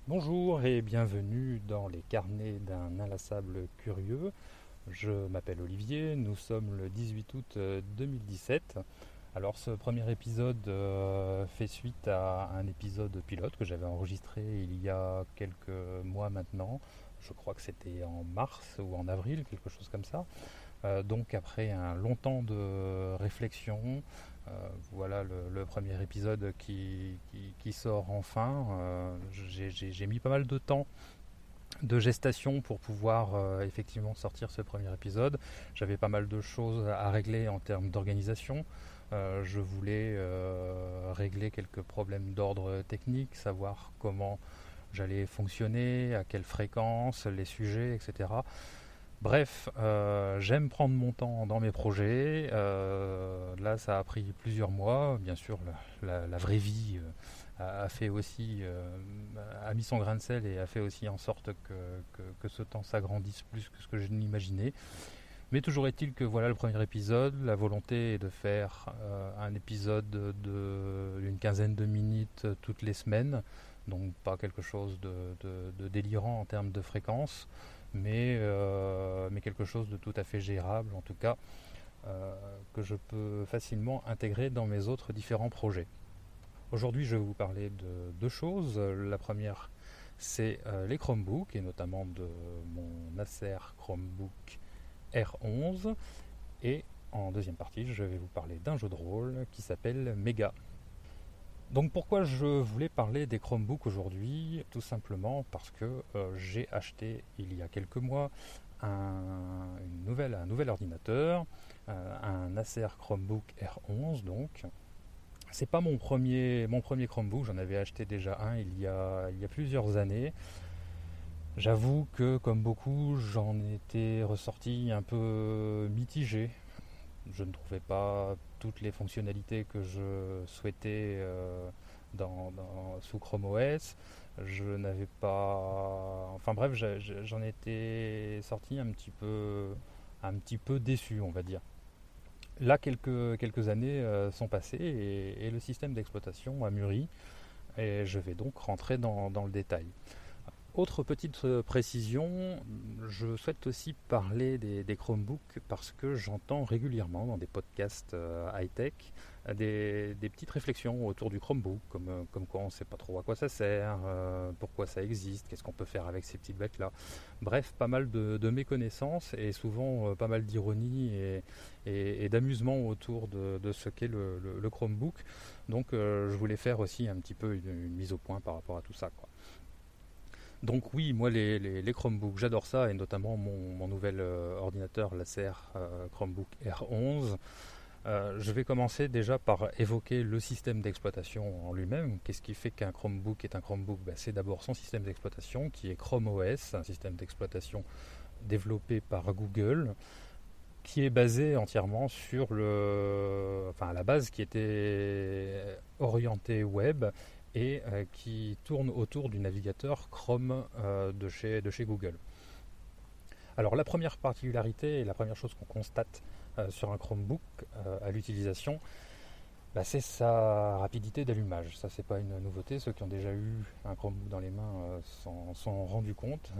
Bonjour et bienvenue dans les carnets d'un inlassable curieux. Je m'appelle Olivier, nous sommes le 18 août 2017. Alors ce premier épisode fait suite à un épisode pilote que j'avais enregistré il y a quelques mois maintenant. Je crois que c'était en mars ou en avril, quelque chose comme ça. Donc après un long temps de réflexion, voilà le premier épisode qui sort enfin. J'ai mis pas mal de temps de gestation pour pouvoir effectivement sortir ce premier épisode. J'avais pas mal de choses à régler en termes d'organisation. Je voulais régler quelques problèmes d'ordre technique, savoir comment j'allais fonctionner, à quelle fréquence, les sujets, etc. Bref, j'aime prendre mon temps dans mes projets. Là, ça a pris plusieurs mois. Bien sûr, la vraie vie a fait aussi, a mis son grain de sel et a fait aussi en sorte que ce temps s'agrandisse plus que ce que je n'imaginais. Mais toujours est-il que voilà le premier épisode. La volonté est de faire un épisode d'une quinzaine de minutes toutes les semaines. Donc pas quelque chose de délirant en termes de fréquence, mais quelque chose de tout à fait gérable, en tout cas, que je peux facilement intégrer dans mes autres différents projets. Aujourd'hui, je vais vous parler de deux choses. La première, c'est les Chromebooks, et notamment de mon Acer Chromebook R11. Et en deuxième partie, je vais vous parler d'un jeu de rôle qui s'appelle Mega. Donc pourquoi je voulais parler des Chromebooks aujourd'hui? Tout simplement parce que j'ai acheté il y a quelques mois un nouvel ordinateur, un Acer Chromebook R11 donc. C'est pas mon premier Chromebook, j'en avais acheté déjà un il y a plusieurs années. J'avoue que comme beaucoup, j'en étais ressorti un peu mitigé. Je ne trouvais pas toutes les fonctionnalités que je souhaitais sous Chrome OS. Je n'avais pas. Enfin bref, j'en étais sorti un petit peu déçu, on va dire. Là, quelques années sont passées et le système d'exploitation a mûri et je vais donc rentrer dans le détail. Autre petite précision, je souhaite aussi parler des Chromebooks parce que j'entends régulièrement dans des podcasts high-tech des petites réflexions autour du Chromebook, comme quoi on ne sait pas trop à quoi ça sert, pourquoi ça existe, qu'est-ce qu'on peut faire avec ces petites bêtes-là. Bref, pas mal de méconnaissances et souvent pas mal d'ironie et d'amusement autour de ce qu'est le Chromebook. Donc je voulais faire aussi un petit peu une mise au point par rapport à tout ça, quoi. Donc oui, moi les Chromebooks, j'adore ça, et notamment mon nouvel ordinateur, l'Acer Chromebook R11. Je vais commencer déjà par évoquer le système d'exploitation en lui-même. Qu'est-ce qui fait qu'un Chromebook est un Chromebook? C'est d'abord son système d'exploitation qui est Chrome OS, un système d'exploitation développé par Google, qui est basé entièrement sur à la base qui était orienté web et qui tourne autour du navigateur Chrome de chez Google. Alors la première particularité et la première chose qu'on constate sur un Chromebook à l'utilisation, c'est sa rapidité d'allumage. Ça, c'est pas une nouveauté. Ceux qui ont déjà eu un Chromebook dans les mains s'en sont rendus compte.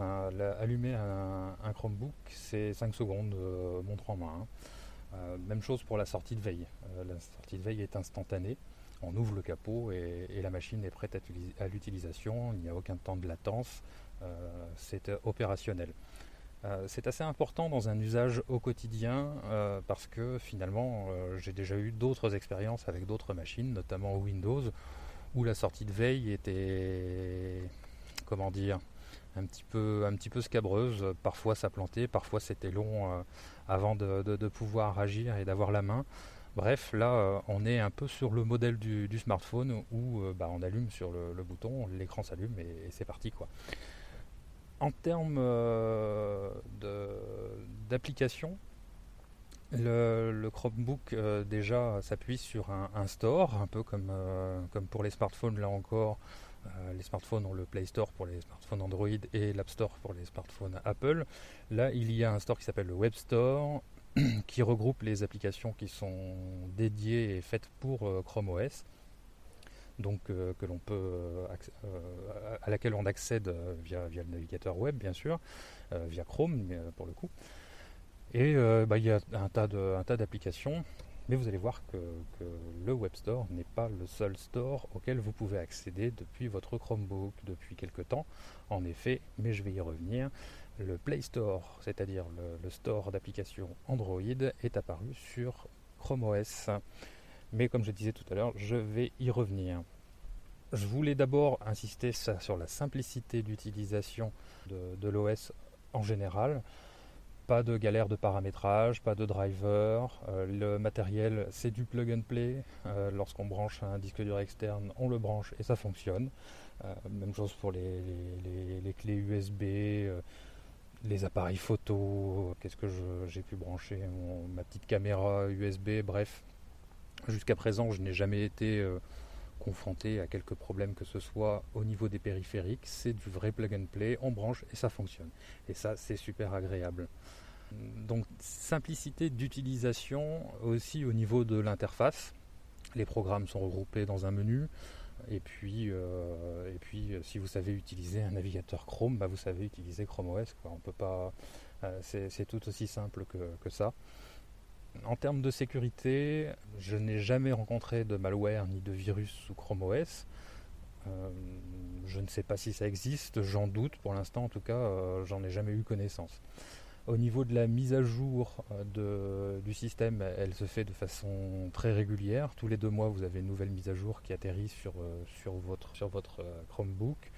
Allumer un Chromebook, c'est 5 secondes, montre en main, hein. Même chose pour la sortie de veille. La sortie de veille est instantanée. On ouvre le capot et la machine est prête à l'utilisation. Il n'y a aucun temps de latence. C'est opérationnel. C'est assez important dans un usage au quotidien parce que finalement j'ai déjà eu d'autres expériences avec d'autres machines, notamment Windows, où la sortie de veille était, comment dire, un petit peu scabreuse. Parfois ça plantait, parfois c'était long avant de pouvoir agir et d'avoir la main. Bref, là on est un peu sur le modèle du smartphone où on allume sur le bouton, l'écran s'allume et c'est parti, quoi. En termes d'application, le Chromebook déjà s'appuie sur un store, un peu comme pour les smartphones là encore. Les smartphones ont le Play Store pour les smartphones Android et l'App Store pour les smartphones Apple. Là, il y a un store qui s'appelle le Web Store qui regroupe les applications qui sont dédiées et faites pour Chrome OS. Donc que l'on peut à laquelle on accède via le navigateur web, bien sûr, via Chrome pour le coup. Et il y a un tas d'applications, mais vous allez voir que le Web Store n'est pas le seul store auquel vous pouvez accéder depuis votre Chromebook depuis quelque temps. En effet, mais je vais y revenir, le Play Store, c'est-à-dire le store d'applications Android, est apparu sur Chrome OS. Mais comme je disais tout à l'heure, je vais y revenir. Je voulais d'abord insister sur la simplicité d'utilisation de l'OS en général. Pas de galère de paramétrage, pas de driver. Le matériel, c'est du plug and play. Lorsqu'on branche un disque dur externe, on le branche et ça fonctionne. Même chose pour les clés USB, les appareils photo. Qu'est-ce que j'ai pu brancher ma petite caméra USB, bref. Jusqu'à présent, je n'ai jamais été confronté à quelques problèmes que ce soit au niveau des périphériques. C'est du vrai plug and play, on branche et ça fonctionne. Et ça, c'est super agréable. Donc, simplicité d'utilisation aussi au niveau de l'interface. Les programmes sont regroupés dans un menu. Et puis si vous savez utiliser un navigateur Chrome, vous savez utiliser Chrome OS, quoi. On peut pas, c'est tout aussi simple que ça. En termes de sécurité, je n'ai jamais rencontré de malware ni de virus sous Chrome OS. Je ne sais pas si ça existe, j'en doute. Pour l'instant, en tout cas, j'en ai jamais eu connaissance. Au niveau de la mise à jour du système, elle se fait de façon très régulière. Tous les 2 mois, vous avez une nouvelle mise à jour qui atterrit sur votre Chromebook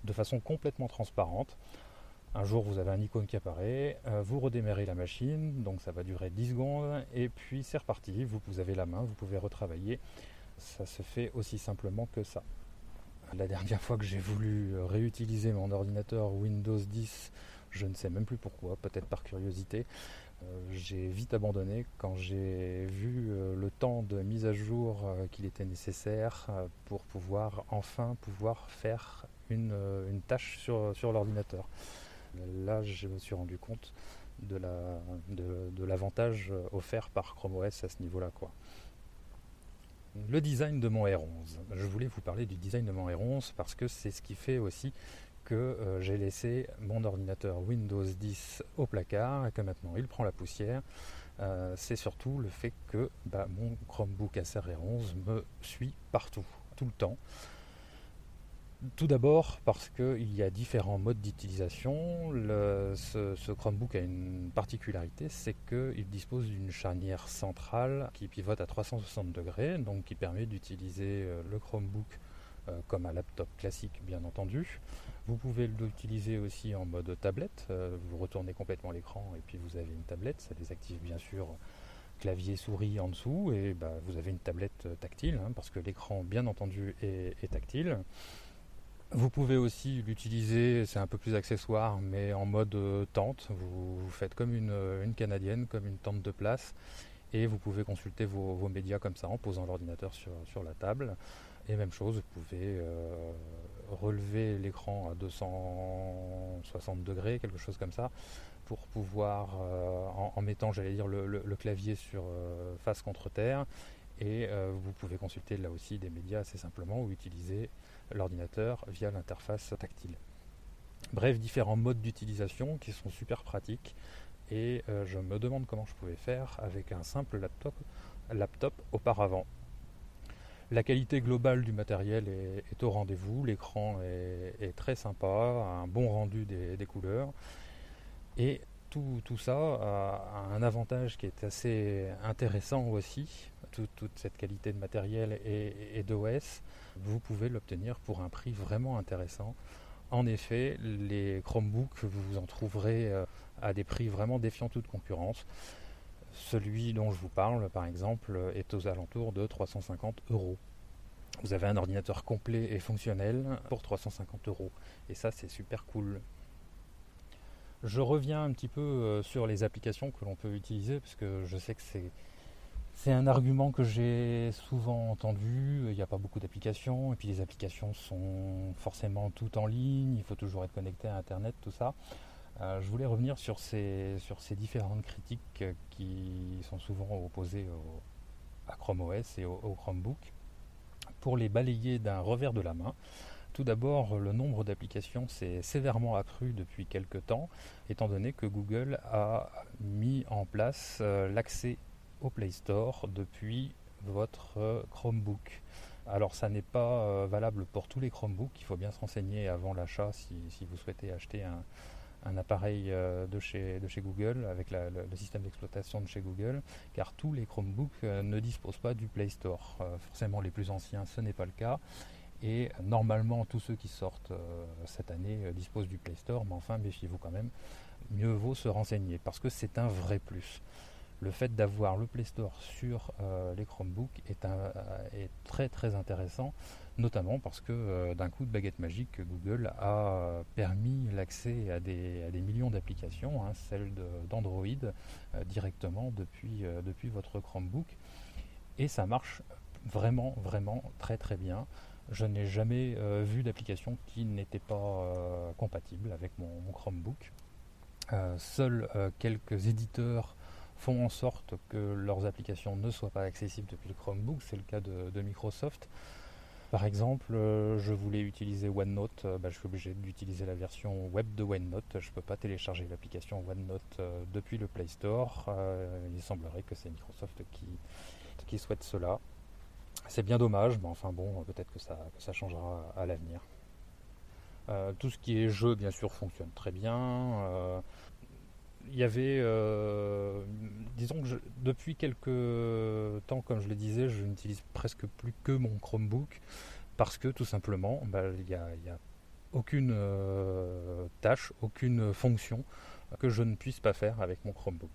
de façon complètement transparente. Un jour, vous avez un icône qui apparaît, vous redémarrez la machine, donc ça va durer 10 secondes, et puis c'est reparti, vous avez la main, vous pouvez retravailler. Ça se fait aussi simplement que ça. La dernière fois que j'ai voulu réutiliser mon ordinateur Windows 10, je ne sais même plus pourquoi, peut-être par curiosité, j'ai vite abandonné quand j'ai vu le temps de mise à jour qu'il était nécessaire pour enfin pouvoir faire une tâche sur l'ordinateur. Là, je me suis rendu compte de l'avantage offert par Chrome OS à ce niveau-là, quoi. Le design de mon R11. Je voulais vous parler du design de mon R11 parce que c'est ce qui fait aussi que j'ai laissé mon ordinateur Windows 10 au placard et que maintenant il prend la poussière. C'est surtout le fait que mon Chromebook Acer R11 me suit partout, tout le temps. Tout d'abord parce qu'il y a différents modes d'utilisation. Ce Chromebook a une particularité, c'est qu'il dispose d'une charnière centrale qui pivote à 360 degrés, donc qui permet d'utiliser le Chromebook comme un laptop classique, bien entendu. Vous pouvez l'utiliser aussi en mode tablette. Vous retournez complètement l'écran et puis vous avez une tablette. Ça désactive bien sûr clavier souris en dessous et vous avez une tablette tactile, parce que l'écran, bien entendu, est tactile. Vous pouvez aussi l'utiliser, c'est un peu plus accessoire, mais en mode tente. Vous faites comme une canadienne, comme une tente de place, et vous pouvez consulter vos médias comme ça en posant l'ordinateur sur la table. Et même chose, vous pouvez relever l'écran à 260 degrés, quelque chose comme ça, pour pouvoir, en mettant, j'allais dire, le clavier sur face contre terre, et vous pouvez consulter là aussi des médias assez simplement ou utiliser l'ordinateur via l'interface tactile. Bref, différents modes d'utilisation qui sont super pratiques et je me demande comment je pouvais faire avec un simple laptop auparavant. La qualité globale du matériel est au rendez-vous, l'écran est très sympa, un bon rendu des couleurs et tout ça a un avantage qui est assez intéressant aussi. Toute cette qualité de matériel et d'OS, vous pouvez l'obtenir pour un prix vraiment intéressant. En effet, les Chromebooks, vous en trouverez à des prix vraiment défiant toute concurrence. Celui dont je vous parle, par exemple, est aux alentours de 350 €. Vous avez un ordinateur complet et fonctionnel pour 350 €. Et ça, c'est super cool. Je reviens un petit peu sur les applications que l'on peut utiliser, parce que je sais que c'est un argument que j'ai souvent entendu. Il n'y a pas beaucoup d'applications, et puis les applications sont forcément toutes en ligne, il faut toujours être connecté à Internet, tout ça. Je voulais revenir sur ces différentes critiques qui sont souvent opposées à Chrome OS et au Chromebook. Pour les balayer d'un revers de la main, Tout d'abord, le nombre d'applications s'est sévèrement accru depuis quelques temps, étant donné que Google a mis en place l'accès au Play Store depuis votre Chromebook. Alors ça n'est pas valable pour tous les Chromebooks, il faut bien se renseigner avant l'achat si vous souhaitez acheter un appareil de chez Google avec le système d'exploitation de chez Google, car tous les Chromebooks ne disposent pas du Play Store. Forcément les plus anciens, ce n'est pas le cas. Et normalement, tous ceux qui sortent cette année disposent du Play Store, mais enfin, méfiez-vous quand même. Mieux vaut se renseigner, parce que c'est un vrai plus. Le fait d'avoir le Play Store sur les Chromebooks est très très intéressant, notamment parce que d'un coup de baguette magique, Google a permis l'accès à des millions d'applications, celles d'Android, directement depuis votre Chromebook. Et ça marche vraiment vraiment très très bien. Je n'ai jamais vu d'application qui n'était pas compatible avec mon Chromebook. Seuls quelques éditeurs font en sorte que leurs applications ne soient pas accessibles depuis le Chromebook. C'est le cas de Microsoft. Par exemple, je voulais utiliser OneNote, je suis obligé d'utiliser la version web de OneNote. Je ne peux pas télécharger l'application OneNote depuis le Play Store. Il semblerait que c'est Microsoft qui souhaite cela. C'est bien dommage, mais enfin bon, peut-être que ça changera à l'avenir. Tout ce qui est jeu, bien sûr, fonctionne très bien. Il y avait, disons que depuis quelques temps, comme je le disais, je n'utilise presque plus que mon Chromebook parce que tout simplement, il y a aucune tâche, aucune fonction que je ne puisse pas faire avec mon Chromebook.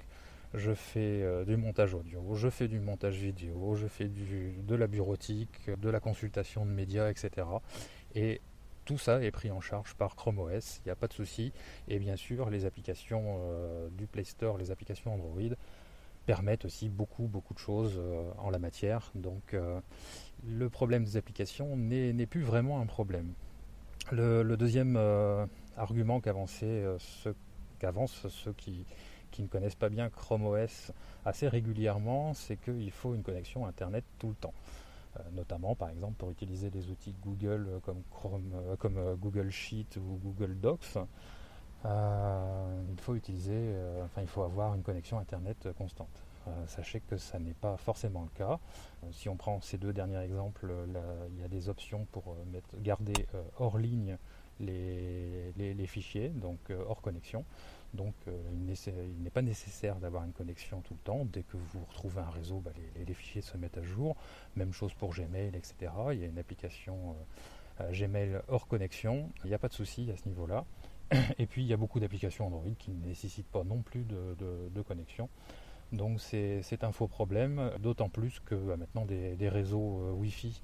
Je fais du montage audio, je fais du montage vidéo, je fais de la bureautique, de la consultation de médias, etc. Et tout ça est pris en charge par Chrome OS, il n'y a pas de souci. Et bien sûr, les applications du Play Store, les applications Android, permettent aussi beaucoup de choses en la matière. Donc le problème des applications n'est plus vraiment un problème. Le deuxième argument qu'avancent ceux qui ne connaissent pas bien Chrome OS assez régulièrement, c'est qu'il faut une connexion Internet tout le temps. Notamment, par exemple, pour utiliser des outils de Google comme Google Sheet ou Google Docs, il faut avoir une connexion Internet constante. Sachez que ça n'est pas forcément le cas. Si on prend ces deux derniers exemples, il y a des options pour garder hors ligne les fichiers, donc hors connexion. Donc il n'est pas nécessaire d'avoir une connexion tout le temps. Dès que vous retrouvez un réseau, les fichiers se mettent à jour. Même chose pour Gmail, etc. Il y a une application Gmail hors connexion. Il n'y a pas de souci à ce niveau-là. Et puis il y a beaucoup d'applications Android qui ne nécessitent pas non plus de connexion. Donc c'est un faux problème, d'autant plus que maintenant des réseaux Wi-Fi,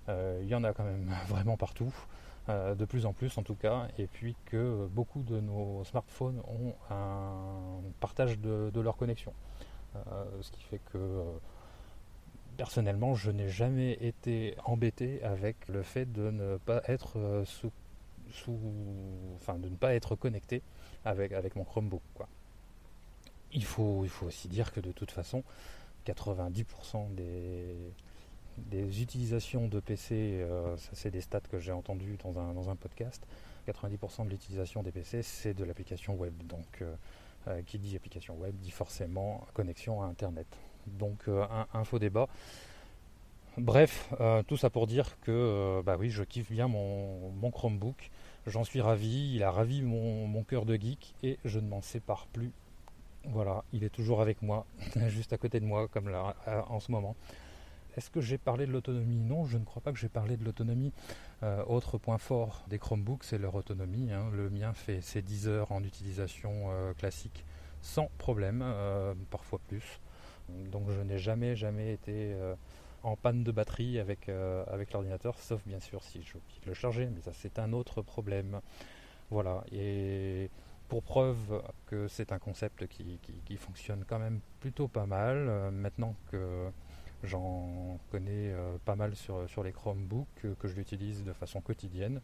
il y en a quand même vraiment partout, de plus en plus en tout cas, et puis que beaucoup de nos smartphones ont un partage de leur connexion. Ce qui fait que personnellement je n'ai jamais été embêté avec le fait de ne pas être de ne pas être connecté avec mon Chromebook, quoi. Il faut aussi dire que de toute façon, 90% des utilisations de PC, ça c'est des stats que j'ai entendus dans un podcast, 90% de l'utilisation des PC c'est de l'application web. Donc qui dit application web dit forcément connexion à Internet. Donc un faux débat. Bref, tout ça pour dire que oui, je kiffe bien mon Chromebook, j'en suis ravi, il a ravi mon cœur de geek et je ne m'en sépare plus. Voilà, il est toujours avec moi, juste à côté de moi, comme là, en ce moment. Est-ce que j'ai parlé de l'autonomie ? Non, je ne crois pas que j'ai parlé de l'autonomie. Autre point fort des Chromebooks, c'est leur autonomie. Le mien fait ses 10 heures en utilisation classique sans problème, parfois plus. Donc je n'ai jamais été en panne de batterie avec l'ordinateur, sauf bien sûr si je oublie de le charger, mais ça c'est un autre problème. Voilà, et pour preuve que c'est un concept qui fonctionne quand même plutôt pas mal, maintenant que j'en connais pas mal sur les Chromebooks, que je l'utilise de façon quotidienne,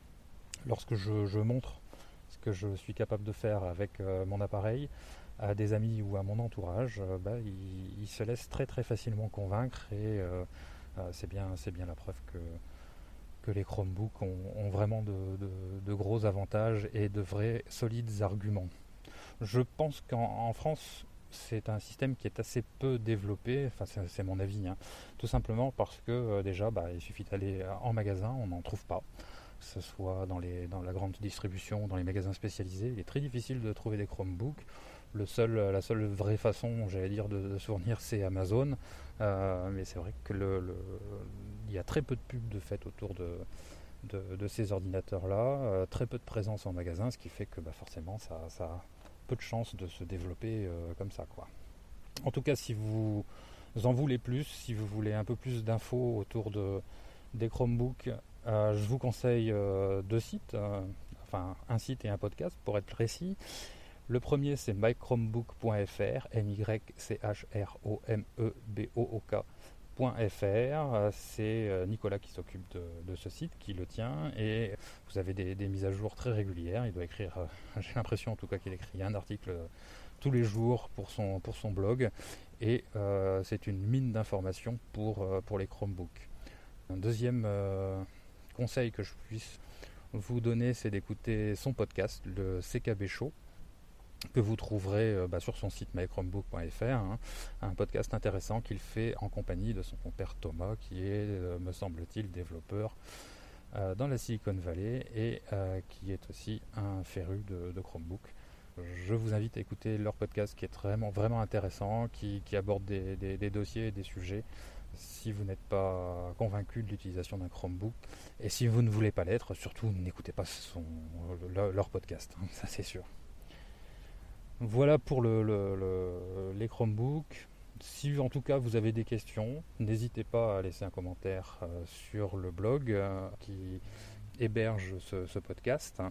lorsque je montre ce que je suis capable de faire avec mon appareil à des amis ou à mon entourage, ils se laissent très très facilement convaincre et c'est bien la preuve que que les Chromebooks ont vraiment de gros avantages et de vrais solides arguments. Je pense qu'en France, c'est un système qui est assez peu développé, enfin c'est mon avis, hein. Tout simplement parce que déjà il suffit d'aller en magasin, on n'en trouve pas, que ce soit dans la grande distribution, dans les magasins spécialisés. Il est très difficile de trouver des Chromebooks. La seule vraie façon, j'allais dire, de se fournir, c'est Amazon, mais c'est vrai que il y a très peu de pubs de fait autour de ces ordinateurs-là, très peu de présence en magasin, ce qui fait que forcément ça a peu de chances de se développer comme ça, quoi. En tout cas, si vous en voulez plus, si vous voulez un peu plus d'infos autour des Chromebooks, je vous conseille deux sites, enfin un site et un podcast pour être précis. Le premier, c'est mychromebook.fr, mychromebook.fr. C'est Nicolas qui s'occupe de ce site, qui le tient, et vous avez des mises à jour très régulières. Il doit écrire, j'ai l'impression en tout cas qu'il écrit un article tous les jours pour son blog, et c'est une mine d'informations pour les Chromebooks. Un deuxième conseil que je puisse vous donner, c'est d'écouter son podcast, le CKB Show, que vous trouverez sur son site mychromebook.fr, hein, un podcast intéressant qu'il fait en compagnie de son compère Thomas, qui est, me semble-t-il, développeur dans la Silicon Valley et qui est aussi un féru de Chromebook. Je vous invite à écouter leur podcast qui est vraiment, vraiment intéressant, qui aborde des dossiers et des sujets si vous n'êtes pas convaincu de l'utilisation d'un Chromebook. Et si vous ne voulez pas l'être, surtout n'écoutez pas leur podcast, hein, ça c'est sûr. Voilà pour les Chromebooks. Si en tout cas vous avez des questions, n'hésitez pas à laisser un commentaire sur le blog qui héberge ce podcast.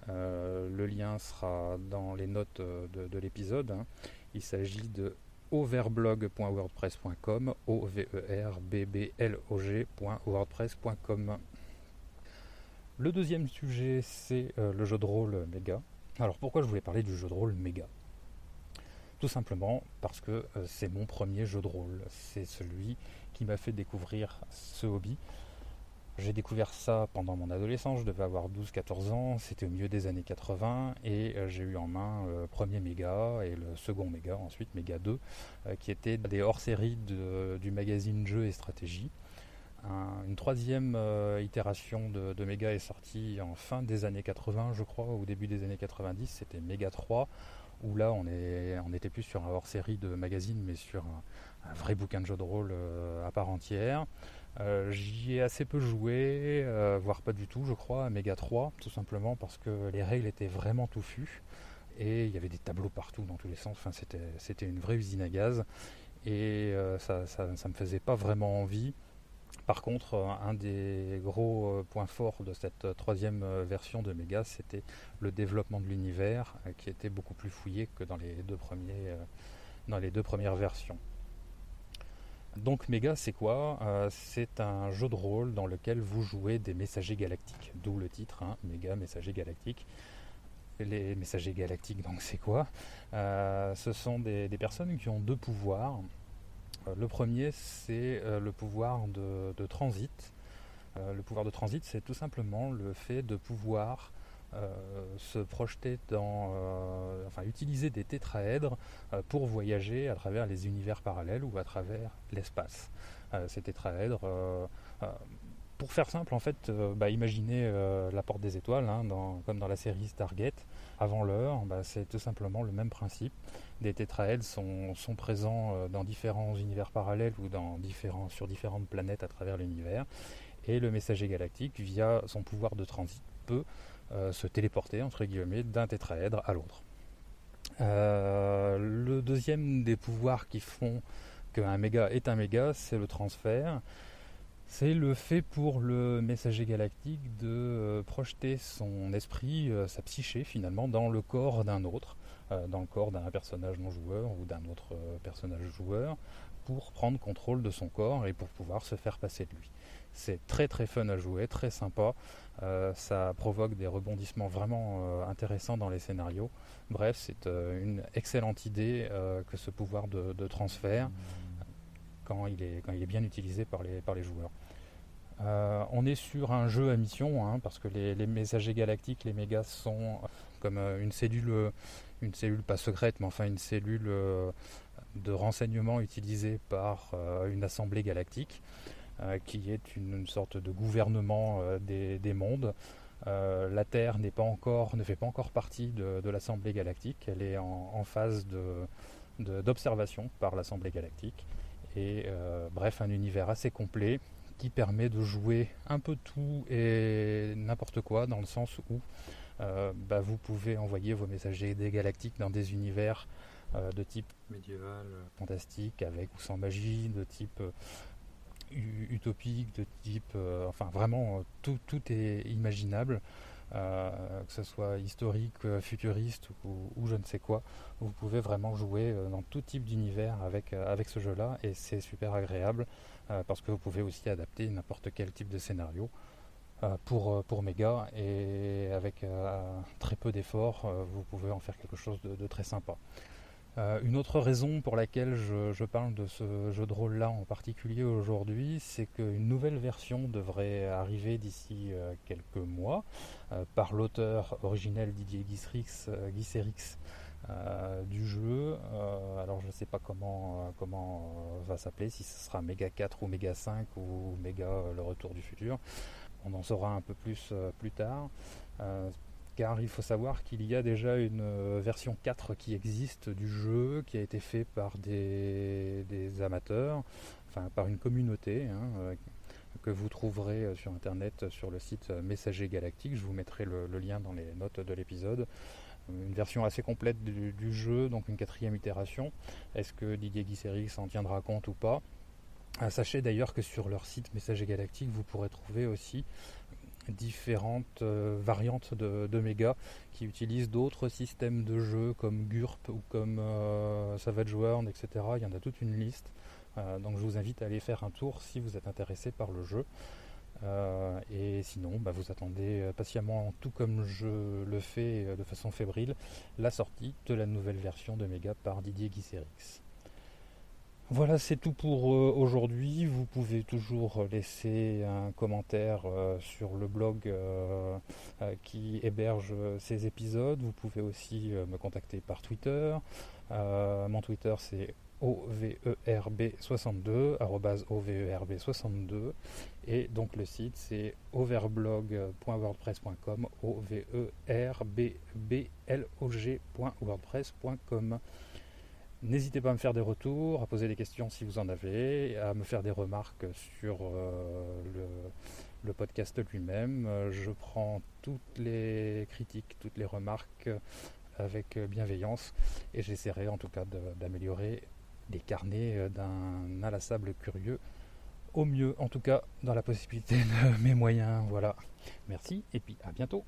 Le lien sera dans les notes de l'épisode. Il s'agit de overblog.wordpress.com, overblog.wordpress.com. Le deuxième sujet, c'est le jeu de rôle Méga. Alors pourquoi je voulais parler du jeu de rôle Méga ? Tout simplement parce que c'est mon premier jeu de rôle. C'est celui qui m'a fait découvrir ce hobby. J'ai découvert ça pendant mon adolescence, je devais avoir 12-14 ans, c'était au milieu des années 80, et j'ai eu en main le premier Méga et le second Méga, ensuite Méga 2, qui étaient des hors-séries du magazine Jeux et Stratégie. Une troisième itération de Méga est sortie en fin des années 80, je crois, au début des années 90, c'était Méga 3, où là on était plus sur un hors-série de magazine, mais sur un vrai bouquin de jeu de rôle à part entière. J'y ai assez peu joué, voire pas du tout, je crois, à Méga 3, tout simplement parce que les règles étaient vraiment touffues, et il y avait des tableaux partout dans tous les sens, enfin, c'était une vraie usine à gaz, et ça me faisait pas vraiment envie. Par contre, un des gros points forts de cette troisième version de Méga, c'était le développement de l'univers, qui était beaucoup plus fouillé que dans les deux premières versions. Donc Méga, c'est quoi ? C'est un jeu de rôle dans lequel vous jouez des messagers galactiques, d'où le titre, hein, Méga Messagers Galactiques. Les messagers galactiques, donc c'est quoi ? Ce sont des personnes qui ont deux pouvoirs. Le premier, c'est le pouvoir de transit. Le pouvoir de transit, c'est tout simplement le fait de pouvoir se projeter utiliser des tétraèdres pour voyager à travers les univers parallèles ou à travers l'espace. Ces tétraèdres, pour faire simple, en fait, imaginez la porte des étoiles, hein, comme dans la série Stargate. Avant l'heure, c'est tout simplement le même principe. Des tétraèdres sont présents dans différents univers parallèles ou sur différentes planètes à travers l'univers. Et le messager galactique, via son pouvoir de transit, peut se téléporter, entre guillemets, d'un tétraèdre à l'autre. Le deuxième des pouvoirs qui font qu'un méga est un méga, c'est le transfert. C'est le fait pour le messager galactique de projeter son esprit, sa psyché finalement, dans le corps d'un autre, dans le corps d'un personnage non joueur ou d'un autre personnage joueur, pour prendre contrôle de son corps et pour pouvoir se faire passer de lui. C'est très très fun à jouer, très sympa, ça provoque des rebondissements vraiment intéressants dans les scénarios. Bref, c'est une excellente idée que ce pouvoir de transfert quand il est bien utilisé par les joueurs. On est sur un jeu à mission, hein, parce que les messagers galactiques, les mégas, sont comme une cellule pas secrète, mais enfin une cellule de renseignement utilisée par une assemblée galactique, qui est une sorte de gouvernement des mondes. La Terre ne fait pas encore partie de l'Assemblée galactique, elle est en phase d'observation par l'Assemblée galactique. Et bref, un univers assez complet qui permet de jouer un peu tout et n'importe quoi, dans le sens où vous pouvez envoyer vos messagers des galactiques dans des univers de type médiéval, fantastique, avec ou sans magie, de type utopique, de type... enfin vraiment, tout est imaginable. Que ce soit historique, futuriste ou je ne sais quoi, vous pouvez vraiment jouer dans tout type d'univers avec ce jeu-là, et c'est super agréable parce que vous pouvez aussi adapter n'importe quel type de scénario pour Mega, et avec très peu d'efforts, vous pouvez en faire quelque chose de très sympa. Une autre raison pour laquelle je parle de ce jeu de rôle-là en particulier aujourd'hui, c'est qu'une nouvelle version devrait arriver d'ici quelques mois par l'auteur originel Didier Guisserix du jeu. Alors je ne sais pas comment va s'appeler, si ce sera Mega 4 ou Mega 5 ou Mega le retour du futur. On en saura un peu plus tard. Car il faut savoir qu'il y a déjà une version 4 qui existe du jeu, qui a été fait par des amateurs, enfin par une communauté, hein, que vous trouverez sur internet, sur le site Messager Galactique. Je vous mettrai le lien dans les notes de l'épisode. Une version assez complète du jeu, donc une 4e itération. Est-ce que Didier Guisserix en tiendra compte ou pas? Sachez d'ailleurs que sur leur site Messager Galactique, vous pourrez trouver aussi différentes variantes de Mega qui utilisent d'autres systèmes de jeu comme GURP ou comme Savage World, etc. Il y en a toute une liste. Donc je vous invite à aller faire un tour si vous êtes intéressé par le jeu. Et sinon, vous attendez patiemment, tout comme je le fais de façon fébrile, la sortie de la nouvelle version de Mega par Didier Guisserix. Voilà, c'est tout pour aujourd'hui. Vous pouvez toujours laisser un commentaire sur le blog qui héberge ces épisodes. Vous pouvez aussi me contacter par Twitter. Mon Twitter, c'est overb62, @overb62, et donc le site c'est overblog.wordpress.com, overblog.wordpress.com. N'hésitez pas à me faire des retours, à poser des questions si vous en avez, à me faire des remarques sur le podcast lui-même. Je prends toutes les critiques, toutes les remarques avec bienveillance, et j'essaierai en tout cas d'améliorer les carnets d'un inlassable curieux au mieux, en tout cas dans la possibilité de mes moyens. Voilà. Merci et puis à bientôt.